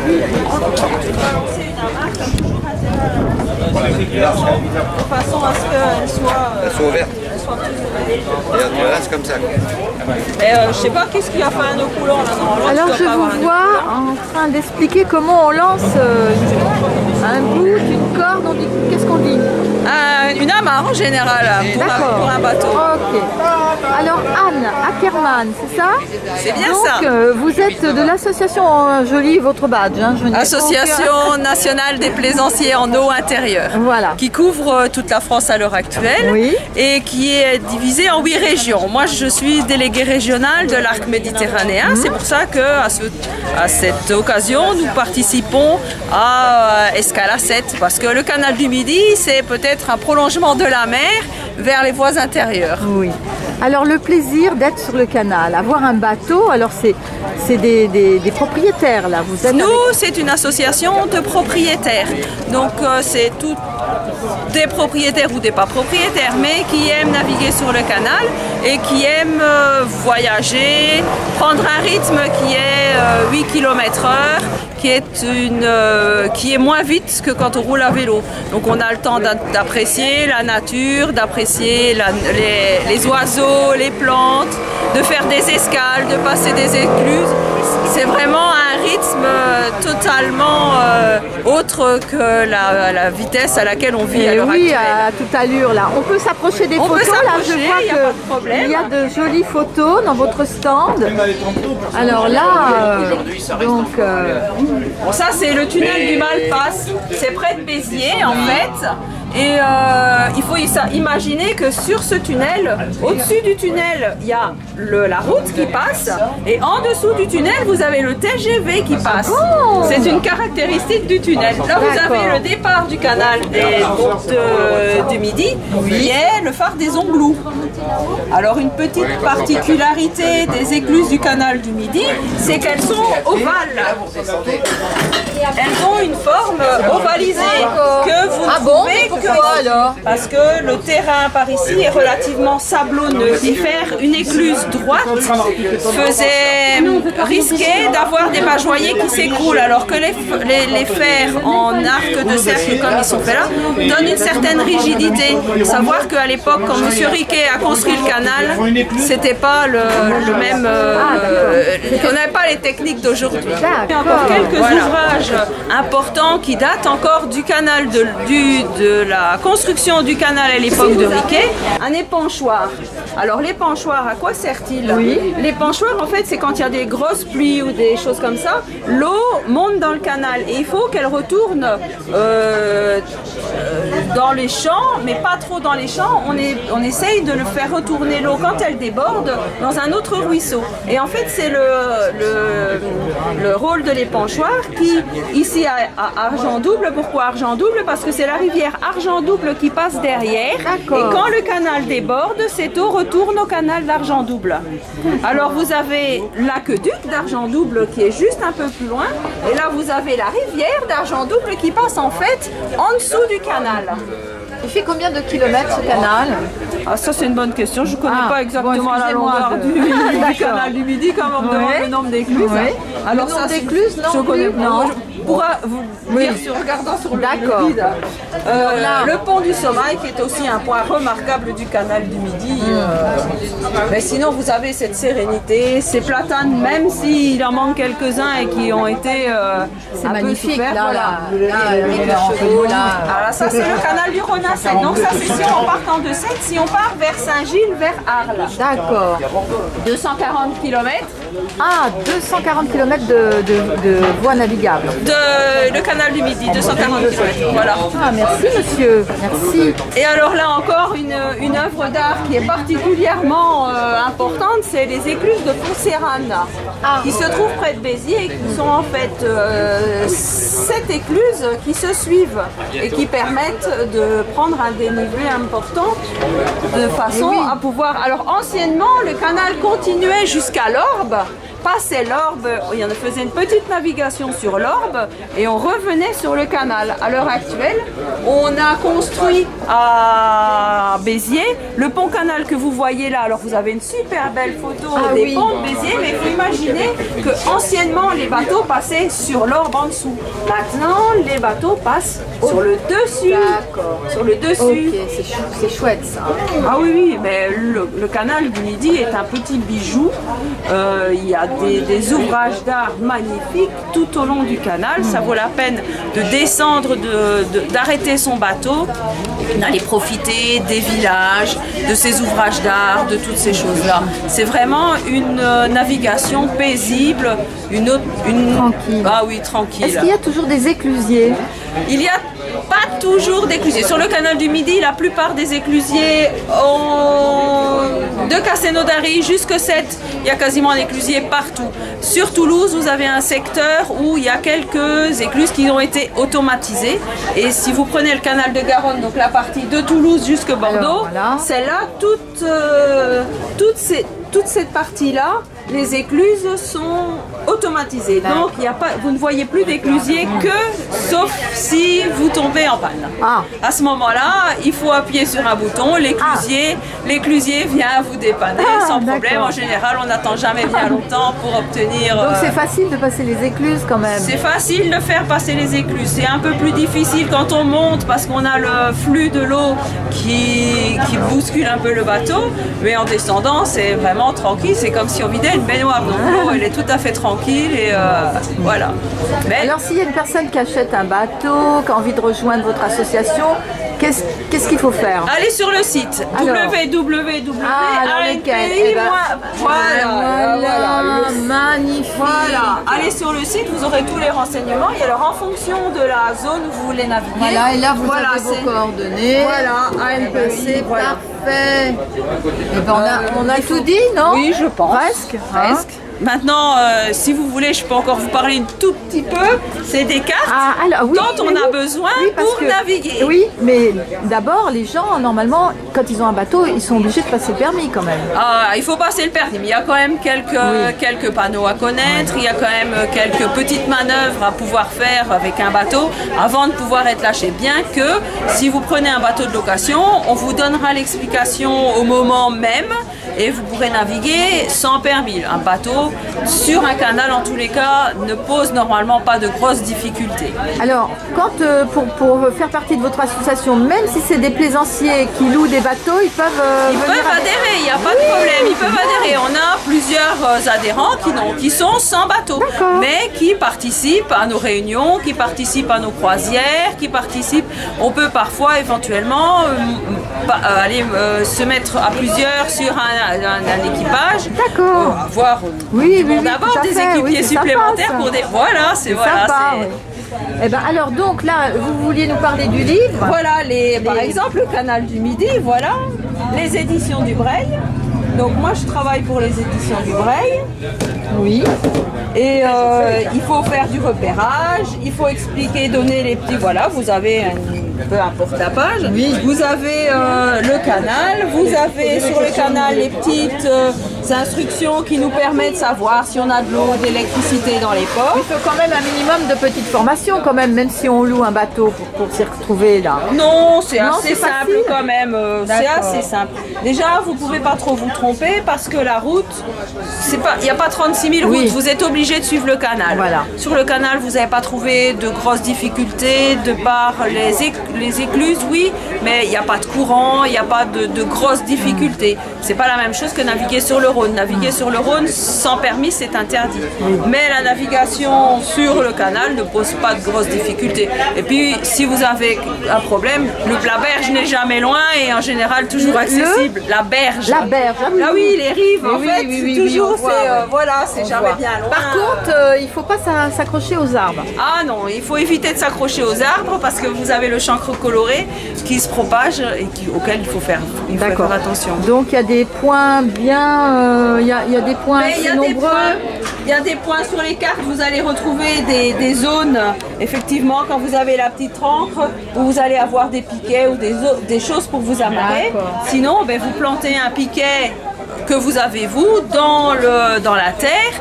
De façon à ce qu'elle soit ouverte. Et on reste comme ça. Mais je sais pas qu'est-ce qu'il y a fait à nos couleurs là. Normalement, Alors je vous vois en train d'expliquer comment on lance un bout d'une corde. On dit, qu'est-ce qu'on dit? Une amarre en général pour un bateau. Ok. Alors Anne Ackermann, c'est ça? C'est bien donc, ça. Vous êtes de l'association, je lis votre badge. Hein, Association nationale des plaisanciers en eau intérieure. Voilà. Qui couvre toute la France à l'heure actuelle. Oui. Et qui est divisée en 8 régions. Moi, je suis déléguée régionale de l'arc méditerranéen. C'est pour ça qu'à cette occasion, nous participons à Escala 7. Parce que le canal du Midi, c'est peut-être un prolongement de la mer vers les voies intérieures. Oui. Alors le plaisir d'être sur le canal, avoir un bateau, alors c'est des propriétaires là. Vous êtes Nous, c'est une association de propriétaires. Donc c'est tout des propriétaires ou des pas propriétaires, mais qui aiment naviguer sur le canal et qui aiment voyager, prendre un rythme qui est 8 km/h, qui est moins vite que quand on roule à vélo. Donc on a le temps d'apprécier la nature, d'apprécier les oiseaux, les plantes, de faire des escales, de passer des écluses. C'est vraiment un rythme totalement autre que la vitesse à laquelle on vit à l'heure actuelle. Oui, à toute allure là. On peut s'approcher des photos là. Je vois qu'il y a de jolies photos dans votre stand. Alors là, donc. Bon, ça c'est le tunnel du Malpasse. C'est près de Béziers en fait. Et il faut imaginer que sur ce tunnel, au-dessus du tunnel, il y a la route qui passe et en dessous du tunnel, vous avez le TGV qui passe. Oh. C'est une caractéristique du tunnel. Là, vous avez le départ du canal du Midi, qui est le phare des Onglouts. Alors, une petite particularité des écluses du canal du Midi, c'est qu'elles sont ovales. Elles ont une forme ovalisée que vous ne trouvez alors parce que le terrain par ici est relativement sablonneux et faire une écluse droite faisait risquer d'avoir des majoyers qui s'écroulent, alors que les fers en arc de cercle comme ils sont faits là donnent une certaine rigidité. Savoir qu'à l'époque, quand M. Riquet a construit le canal, c'était pas le même. On n'avait pas les techniques d'aujourd'hui. Il y a encore quelques ouvrages importants qui datent encore du canal de la construction du canal à l'époque de Riquet. Un épanchoir. Alors l'épanchoir, à quoi sert-il? L'épanchoir, en fait, c'est quand il y a des grosses pluies ou des choses comme ça, l'eau monte dans le canal et il faut qu'elle retourne dans les champs, mais pas trop dans les champs. On essaye de le faire retourner l'eau quand elle déborde dans un autre ruisseau. Et en fait, c'est le rôle de l'épanchoir qui, ici à Argent-Double, pourquoi Argent-Double? Parce que c'est la rivière Argent-Double qui passe derrière. Et quand le canal déborde, cette eau retourne au canal d'Argent-Double. Alors vous avez l'aqueduc d'Argent-Double qui est juste un peu plus loin. Et là, vous avez la rivière d'Argent-Double qui passe en fait en dessous du canal. Il fait combien de kilomètres ce canal? Ah, ça c'est une bonne question, je ne connais pas exactement la longueur du canal du Midi quand on me demande le nombre d'écluses. Alors le nombre d'écluses, non? Je connais pas. Je pourrais vous dire en regardant sur le guide. Le pont du Sommeil qui est aussi un point remarquable du canal du Midi. Mais sinon vous avez cette sérénité, ces platanes, même s'il en manque quelques-uns et qui ont été c'est magnifique peu là, avec les chevaux. Alors ça c'est le canal du Rhône-Seine. Donc ça c'est si on part de Seine, si on part vers Saint-Gilles, vers Arles. D'accord. 240 km. Ah, 240 km de voie navigable. Le canal du Midi, 240 km. Voilà. Ah, merci monsieur, merci. Et alors là encore, une œuvre d'art qui est particulièrement importante, c'est les écluses de Pont-Serrane, qui se trouvent près de Béziers et qui sont en fait 7 écluses qui se suivent et qui permettent de prendre un dénivelé important de façon à pouvoir... Alors anciennement, le canal continuait jusqu'à l'Orbe, passait l'Orbe, on faisait une petite navigation sur l'Orbe et on revenait sur le canal. À l'heure actuelle, on a construit à Béziers le pont canal que vous voyez là. Alors vous avez une super belle photo des ponts de Béziers, mais il faut imaginer que anciennement les bateaux passaient sur l'Orbe en dessous. Maintenant, les bateaux passent sur le dessus. D'accord. Sur le dessus. Ok, c'est chouette ça. Ah oui, oui, mais le canal du Midi est un petit bijou. Il y a des ouvrages d'art magnifiques tout au long du canal. Ça vaut la peine de descendre, d'arrêter son bateau, d'aller profiter des villages, de ces ouvrages d'art, de toutes ces choses-là. C'est vraiment une navigation paisible, Tranquille. Ah oui, tranquille. Est-ce qu'il y a toujours des éclusiers? Il n'y a pas toujours d'éclusiers. Sur le canal du Midi, la plupart des éclusiers de Castelnaudary jusque 7, il y a quasiment un éclusier partout. Sur Toulouse, vous avez un secteur où il y a quelques écluses qui ont été automatisées. Et si vous prenez le canal de Garonne, donc la partie de Toulouse jusque Bordeaux, voilà. celle-là, toute cette partie-là, les écluses sont automatisées. Donc vous ne voyez plus d'éclusier sauf si vous tombez en panne. À ce moment-là, il faut appuyer sur un bouton, l'éclusier vient vous dépanner sans problème. En général, on n'attend jamais bien longtemps pour obtenir... Donc c'est facile de passer les écluses quand même. C'est facile de faire passer les écluses. C'est un peu plus difficile quand on monte parce qu'on a le flux de l'eau qui bouscule un peu le bateau. Mais en descendant, c'est vraiment tranquille. C'est comme si on vidait une baignoire. Donc l'eau, elle est tout à fait tranquille et voilà. Mais alors s'il y a une personne qui achète un bateau, qui a envie de rejoindre votre association, qu'est-ce qu'il faut faire? allez sur le site www. Voilà, magnifique. Voilà, allez sur le site, vous aurez tous les renseignements. Et alors en fonction de la zone où vous voulez naviguer, voilà, et là vous avez vos coordonnées. Voilà, c'est parfait. Et ben, on a tout dit, non? Oui, je pense. Presque. Maintenant, si vous voulez, je peux encore vous parler un tout petit peu. C'est des cartes dont on a besoin pour naviguer. Oui, mais d'abord, les gens, normalement, quand ils ont un bateau, ils sont obligés de passer le permis quand même. Il faut passer le permis. Il y a quand même quelques panneaux à connaître. Il y a quand même quelques petites manœuvres à pouvoir faire avec un bateau avant de pouvoir être lâché. Bien que, si vous prenez un bateau de location, on vous donnera l'explication au moment même et vous pourrez naviguer sans permis. Un bateau sur un canal, en tous les cas, ne pose normalement pas de grosses difficultés. Alors, pour faire partie de votre association, même si c'est des plaisanciers qui louent des bateaux, ils peuvent adhérer, il n'y a pas de problème, ils peuvent adhérer. On a plusieurs adhérents qui sont sans bateau, mais qui participent à nos réunions, qui participent à nos croisières, qui participent. On peut parfois éventuellement aller se mettre à plusieurs sur un équipage. D'accord. Voir on aborde des équipiers supplémentaires pour des... Voilà, c'est sympa. Eh ben, alors donc là, vous vouliez nous parler du livre. Voilà, par exemple, le canal du Midi, voilà, les éditions du Breil. Donc moi, je travaille pour les éditions du Breil. Oui. Et il faut faire du repérage, il faut expliquer, donner les petits... Voilà, vous avez peu importe la page. Oui. Vous avez le canal, vous avez sur le canal les petites instructions qui nous permettent de savoir si on a de l'eau, de l'électricité dans les ports. Il faut quand même un minimum de petite formation quand même si on loue un bateau pour s'y retrouver là. Non, c'est assez simple quand même. C'est assez simple. Déjà, vous ne pouvez pas trop vous tromper parce que la route, il n'y a pas 36 000 routes. Vous êtes obligé de suivre le canal. Voilà. Sur le canal, vous n'avez pas trouvé de grosses difficultés de par les écluses, oui, mais il n'y a pas de courant, il n'y a pas de grosses difficultés. C'est pas la même chose que naviguer sur le Rhône. Naviguer sur le Rhône sans permis, c'est interdit. Mais la navigation sur le canal ne pose pas de grosses difficultés. Et puis, si vous avez un problème, la berge n'est jamais loin et en général toujours accessible. La berge. La berge. Ah oui, les rives, en fait, toujours, c'est jamais bien loin. Par contre, il ne faut pas s'accrocher aux arbres. Ah non, il faut éviter de s'accrocher aux arbres parce que vous avez le chancre coloré qui se propage et auquel il faut faire attention. Donc il y a des points bien... Il y a des points assez nombreux. Il y a des points sur les cartes, vous allez retrouver des zones, effectivement, quand vous avez la petite encre, où vous allez avoir des piquets ou des choses pour vous amarrer. Sinon, vous plantez un piquet que vous avez vous dans la terre.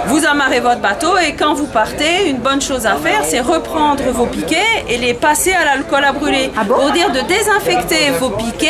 Vous amarrez votre bateau et quand vous partez, une bonne chose à faire, c'est reprendre vos piquets et les passer à l'alcool à brûler. Ah bon? Pour dire de désinfecter vos piquets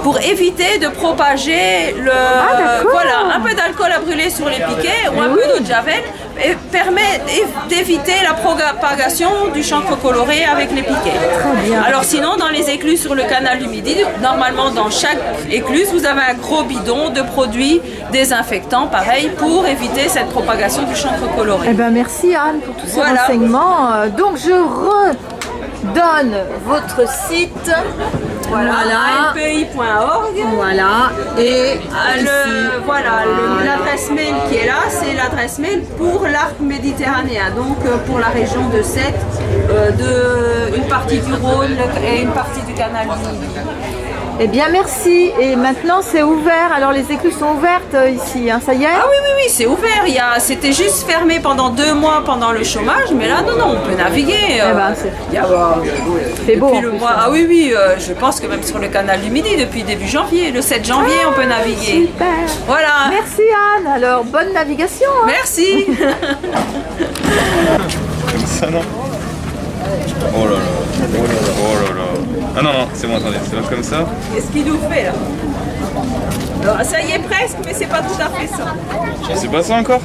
pour éviter de propager voilà, un peu d'alcool à brûler sur les piquets ou un peu d'eau de javel et permet d'éviter la propagation du chancre coloré avec les piquets. Très bien. Alors sinon, dans les écluses sur le canal du Midi, normalement dans chaque écluse, vous avez un gros bidon de produits désinfectants, pareil, pour éviter cette propagation du chancre coloré. Eh ben merci Anne pour tous ces Voilà. renseignements. Donc je redonne votre site. Voilà. ANPI.org. Voilà. Et Voilà, l'adresse mail qui est là, c'est l'adresse mail pour l'arc méditerranéen, donc pour la région de Sète, une partie du Rhône et une partie du canal du Midi. eh bien merci. Et maintenant c'est ouvert. Alors les écluses sont ouvertes ici, hein, ça y est? Ah oui, c'est ouvert. C'était juste fermé pendant 2 mois pendant le chômage, mais là, non, on peut naviguer. Eh ben, c'est beau. Depuis en le plus, mois, hein. ah oui, je pense que même sur le canal du Midi, depuis début janvier, le 7 janvier, on peut naviguer. Super. Voilà. Merci Anne. Alors bonne navigation. Hein. Merci. Comme ça, non? Oh là là. Oh là là. Ah non, non, c'est bon, attendez, c'est comme ça. Qu'est-ce qu'il nous fait là? Alors, ça y est presque, mais c'est pas tout à fait ça. C'est pas ça encore?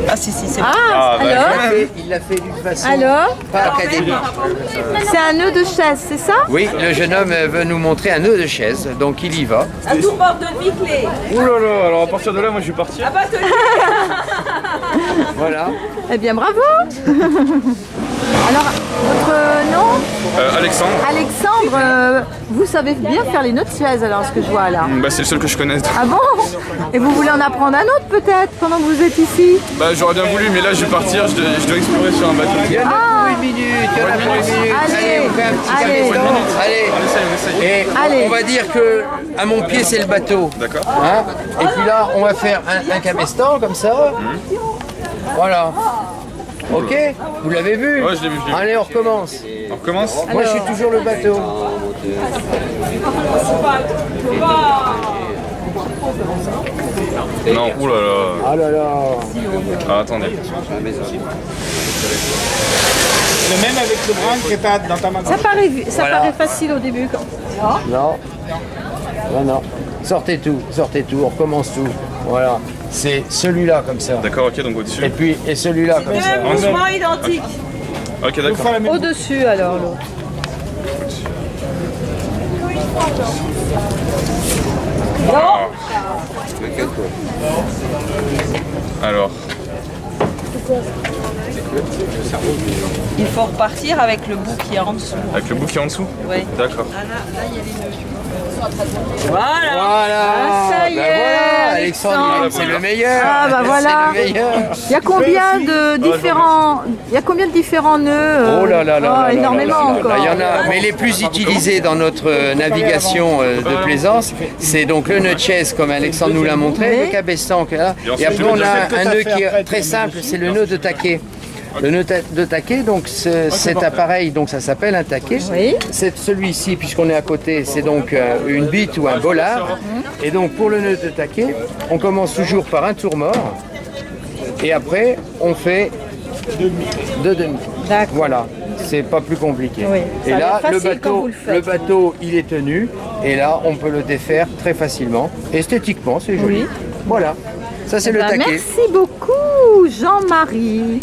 Ah si, c'est bon. Ah, bah, alors, quand même. Il l'a fait d'une façon alors pas académique. c'est un nœud de chaise, c'est ça? Oui, le jeune homme veut nous montrer un nœud de chaise, donc il y va. Un tour bord de demi-clé. Ouh là là, alors à partir de là, moi je vais partir. Un batelier. Voilà. Eh bien bravo. Alors votre nom? Alexandre, Alexandre, vous savez bien faire les nœuds de chaise alors, ce que je vois là. bah, c'est le seul que je connaisse. Ah bon? Et vous voulez en apprendre un autre peut-être pendant que vous êtes ici? Bah j'aurais bien voulu, mais là je vais partir, je dois explorer sur un bateau. Il y en a pour une minute, il y en a pour une minute. Allez, on fait un petit allez. cabestan. Allez. On essaye. Et Allez. on va dire que à mon pied c'est le bateau. D'accord. Hein, et puis là on va faire un cabestan comme ça. Voilà. Ok, vous l'avez vu? Ouais, je l'ai vu, je l'ai vu. Allez, on recommence. On recommence? Moi je suis toujours le bateau. Non, ouh là là. Ah là là. Ah, attendez. Le même avec le bras que tu as dans ta main. Ça paraît facile au début. Non. Non, non. Sortez tout, on recommence tout. Voilà. C'est celui-là comme ça. D'accord, ok, donc au-dessus. Et celui-là comme ça. Deux mouvements identiques. Ok, d'accord. Au-dessus alors l'autre. Alors, Il faut repartir avec le bout qui est en dessous. avec le bout qui est en dessous? Ouais. D'accord. Ah, là, il y a les nœuds. Voilà. Voilà. Ah, ça y Ben est, voilà, Alexandre. Alexandre, c'est le meilleur. Ah, bah voilà. C'est le meilleur. Il y a combien de différents nœuds? Oh là là là là là énormément là là là. encore. Il y en a, mais les plus utilisés dans notre navigation de plaisance, c'est donc le nœud de chaise comme Alexandre nous l'a montré, Oui. le cabestan qui est là. Et ensuite, Et après le on nœud a un nœud qui est très simple, c'est le nœud de taquet. Le nœud de taquet, donc cet appareil, donc ça s'appelle un taquet. Oui. C'est celui-ci, puisqu'on est à côté, c'est donc une bite ou un bollard. Et donc pour le nœud de taquet, on commence toujours par un tour mort. Et après, on fait deux demi. D'accord. Voilà, c'est pas plus compliqué. Oui, ça Et a là, l'air facile quand vous le faites. le bateau, il est tenu. Et là, on peut le défaire très facilement. Esthétiquement, c'est joli. Oui. Voilà, ça c'est le Bah, taquet. merci beaucoup Jean-Marie.